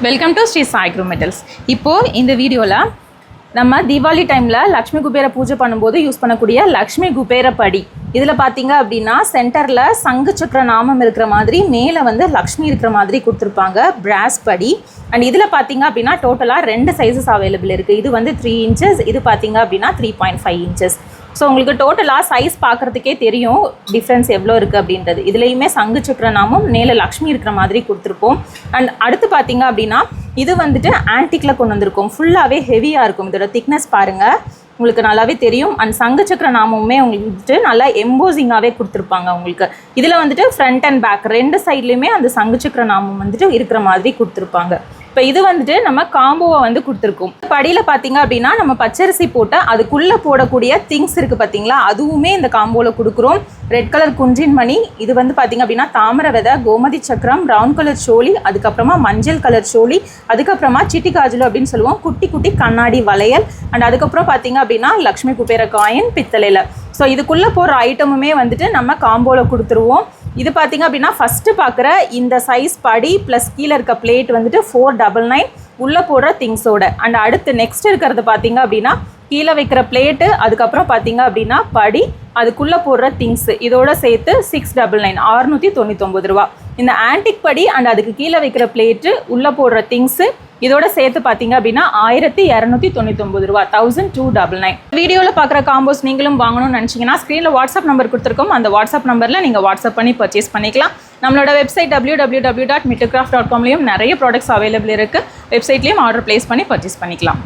Welcome to Sri Sai Guru Metals. இப்போது இந்த வீடியோவில் நம்ம தீபாவளி டைமில் லக்ஷ்மி குபேர பூஜை பண்ணும்போது யூஸ் பண்ணக்கூடிய லக்ஷ்மி குபேர படி. இதில் பார்த்தீங்க அப்படின்னா சென்டரில் சங்கு சக்கர நாமம் இருக்கிற மாதிரி மேலே வந்து லக்ஷ்மி இருக்கிற மாதிரி கொடுத்துருப்பாங்க பிராஸ் படி. அண்ட் இதில் பார்த்தீங்க அப்படின்னா டோட்டலாக 2 சைஸஸ் அவைலபிள் இருக்குது. இது வந்து 3 inches, இது பார்த்தீங்க அப்படின்னா 3.5 inches. ஸோ உங்களுக்கு டோட்டலாக சைஸ் பார்க்குறதுக்கே தெரியும் டிஃப்ரென்ஸ் எவ்வளோ இருக்குது அப்படின்றது. இதுலேயுமே சங்கு சக்கர நாமம் மேலே லக்ஷ்மி இருக்கிற மாதிரி கொடுத்துருப்போம். அண்ட் அடுத்து பார்த்தீங்க அப்படின்னா இது வந்துட்டு ஆன்டிக்கில் கொண்டு வந்திருக்கோம். ஃபுல்லாகவே ஹெவியாக இருக்கும். இதோட திக்னஸ் பாருங்கள், உங்களுக்கு நல்லாவே தெரியும். அண்ட் சங்கு சக்கர நாமமே உங்களுக்கு வந்துட்டு நல்லா எம்போசிங்காகவே கொடுத்துருப்பாங்க உங்களுக்கு. இதில் வந்துட்டு ஃப்ரண்ட் அண்ட் பேக் 2 சைட்லேயுமே அந்த சங்கு சக்கர நாமம் வந்துட்டு இருக்கிற மாதிரி கொடுத்துருப்பாங்க. இப்போ இது வந்துட்டு நம்ம காம்போவை வந்து கொடுத்துருக்கோம். படியில் பார்த்தீங்க அப்படின்னா நம்ம பச்சரிசி போட்டு அதுக்குள்ளே போடக்கூடிய திங்ஸ் இருக்குது பார்த்தீங்களா, அதுவுமே இந்த காம்போவில் கொடுக்குறோம். ரெட் கலர் குன்றின் மணி, இது வந்து பார்த்தீங்க அப்படின்னா தாமரை விதை, கோமதி சக்கரம், ப்ரௌன் கலர் சோழி, அதுக்கப்புறமா மஞ்சள் கலர் சோழி, அதுக்கப்புறமா சிட்டி காஜலு அப்படின்னு சொல்லுவோம், குட்டி குட்டி கண்ணாடி வளையல். அண்ட் அதுக்கப்புறம் பார்த்தீங்க அப்படின்னா லக்ஷ்மி குபேர காயின் பித்தளையில். ஸோ இதுக்குள்ளே போகிற ஐட்டமுமே வந்துட்டு நம்ம காம்போவில் கொடுத்துருவோம். இது பார்த்தீங்க அப்படின்னா ஃபஸ்ட்டு பார்க்குற இந்த சைஸ் படி ப்ளஸ் கீழே இருக்க பிளேட் வந்துட்டு 499 உள்ளே போடுற திங்ஸோட. அண்ட் அடுத்து நெக்ஸ்ட் இருக்கிறது பார்த்தீங்க அப்படின்னா கீழே வைக்கிற பிளேட்டு, அதுக்கப்புறம் பார்த்தீங்க அப்படின்னா படி, அதுக்குள்ளே போடுற திங்ஸு இதோட சேர்த்து 699 699 ரூபா. இந்த ஆன்டிக் படி அண்ட் அதுக்கு கீழே வைக்கிற பிளேட்டு உள்ளே போடுற திங்ஸு இதோட சேர்த்து பார்த்தீங்க அப்படின்னா 1299 ரூபா 1299. வீடியோவில் பார்க்குற காம்போஸ் நீங்களும் வாங்கணும்னு நினச்சிங்கன்னா ஸ்க்ரீனில் வாட்ஸ்அப் நம்பர் கொடுத்துருக்கோம். அந்த வாட்ஸ்அப் நம்பரில் நீங்கள் வாட்ஸ்அப் பண்ணி பர்ச்சேஸ் பண்ணிக்கலாம். நம்மளோட வெப்சைட் www.mittucraft.com நிறைய ப்ராடக்ட்ஸ் அவைலபிள் இருக்குது. வெப்சைட்லேயும் ஆர்டர் ப்ளேஸ் பண்ணி பர்ச்சேஸ் பண்ணிக்கலாம்.